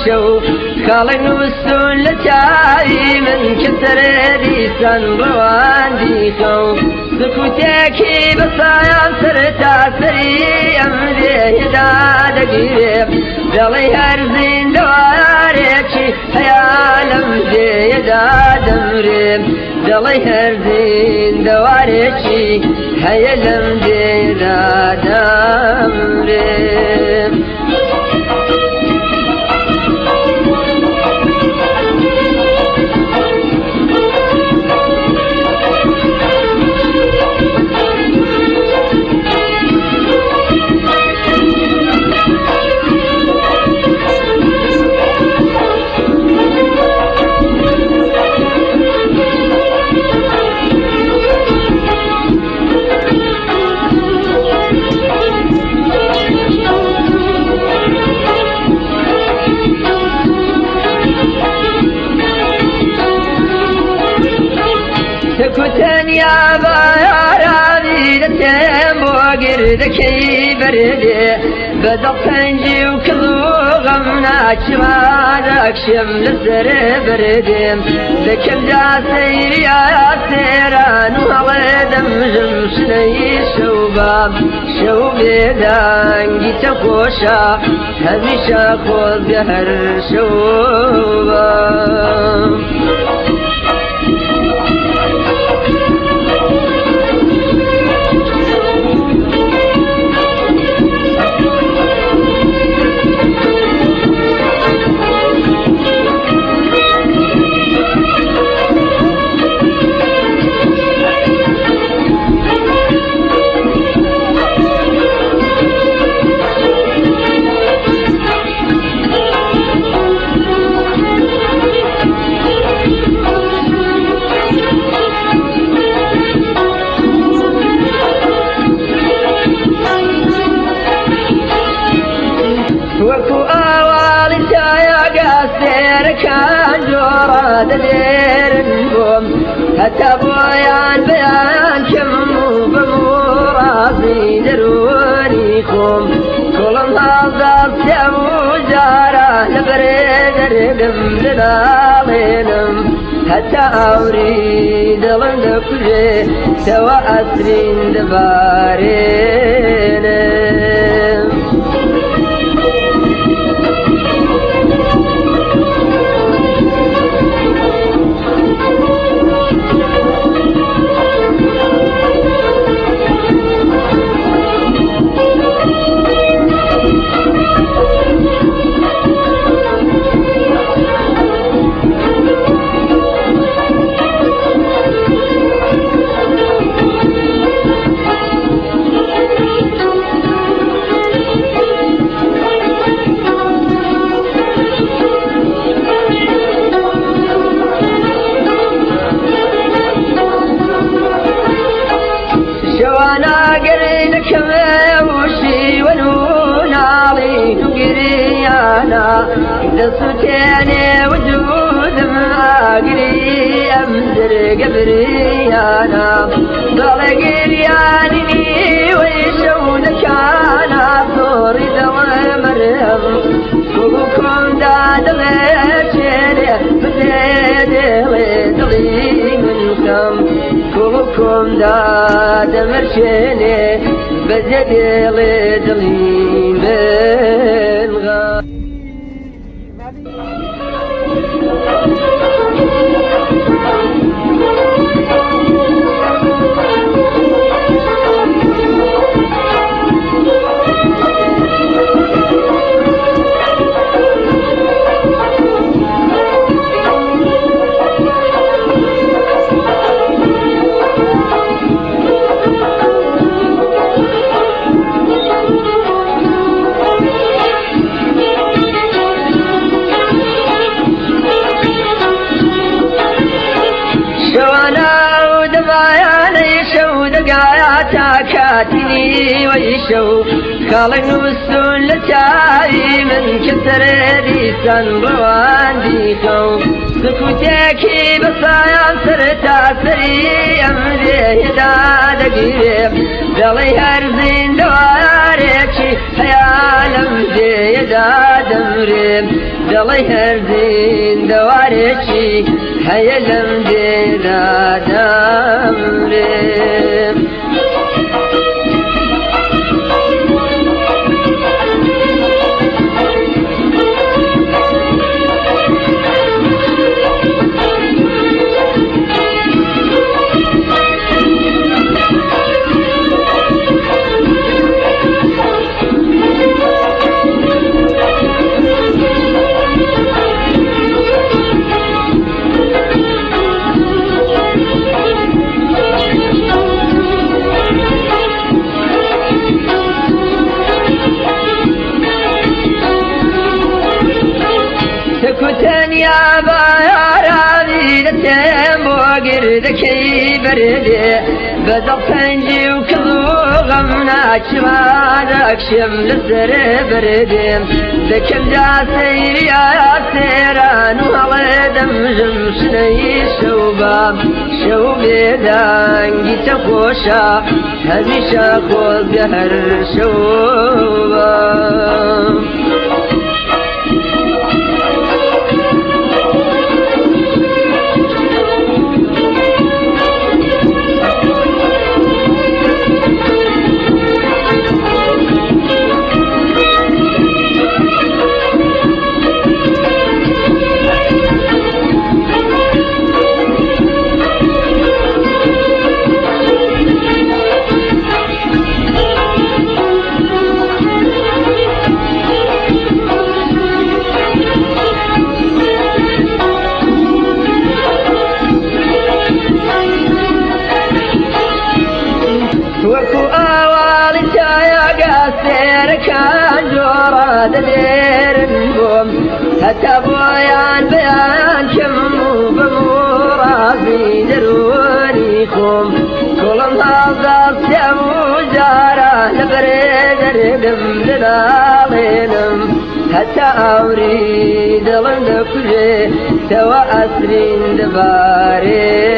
ويشو خالن وسون لتاي من كسر ديسان رواندي خو سكوتكي بصايا سرتا سري أمري هدا دقيب دلي هرزين دواريكي حيالم دي هدا دمري دلي هرزين دواريكي حيالم دي هدا دمري سكوتن يا باراني لتم وقرد كي بردي بدل تنجي وكذو غمنا شمالك شمل سر بردي لكم دا سير يا سيران وغدم جمشني شوبا شوبي دانجي تخوشا هميشا خوض قهر شوبا وكو أوالي تايا قاسير كان جورا دلير نقوم حتى بويان بيان كمو بمورازي درونيكم كلهم هذا سيبو جارا لبريد ردم للالينم حتى أوريد لندكجي سوا أسرين دبارينم شوانا قرينك موشي ونونالي نقريانا دسوتيني وجود ما قري أمزر قبريانا ضل قرياني ويشونك أنا صوري دوا مرهم كلكم داد غيشيني بديدي دلي منكم كلكم داد مرشيني بزيدي لدلي من غا كاتني ويشو خالن وسون لتاي من كسر ديسان رواندي خو سكوتكي بصايا سرتا سري أمري هدا دقيب دلي هرزين دواريكي حيالم دي هدا دمري دڵی هەرزین دەوارێکی هەیە لەم دێرادامرێم تەنیا بارانی دەتێم بۆ گردەکەی بەردێ بەدڵ پەنجی و کڵ و غەم ناچوانەکشم لەسەر بەردێم دەکەم جا سەیریا سێران و هەڵێ دەمژم شنەی شەوبام شەو بێدانگی تەخۆشە هەمیشە خۆزگە هەر شەوبام وەکو ئاواڵی چایەگە سێرەکان جۆڕە دەدێرن بۆم هەتا بۆیان بەیان کەم و بەم و ڕازی دەرونی خۆم کۆڵم هەڵدەستێم و جارە لەبەرێ دەردەم دەناڵێنم هەتا ئاوری دڵم دەکوژێ تەوە ئەسرین دەبارێنم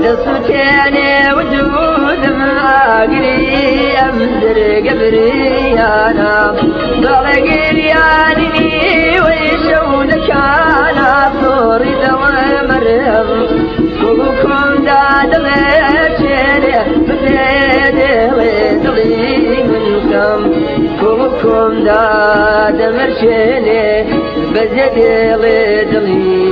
دەسووتێنێ وجودم ئاگری ئەم زرگە بریانە دەڵێ گریانی وەی شەو دەکانە تۆڕی دەوە مەرم گوڵ کۆمدا دڵێ چێنێ بزێ دێڵێ دڵی من کەم گوڵ کۆمدا دەمەرچێنێ بەزێ دێڵێ دڵی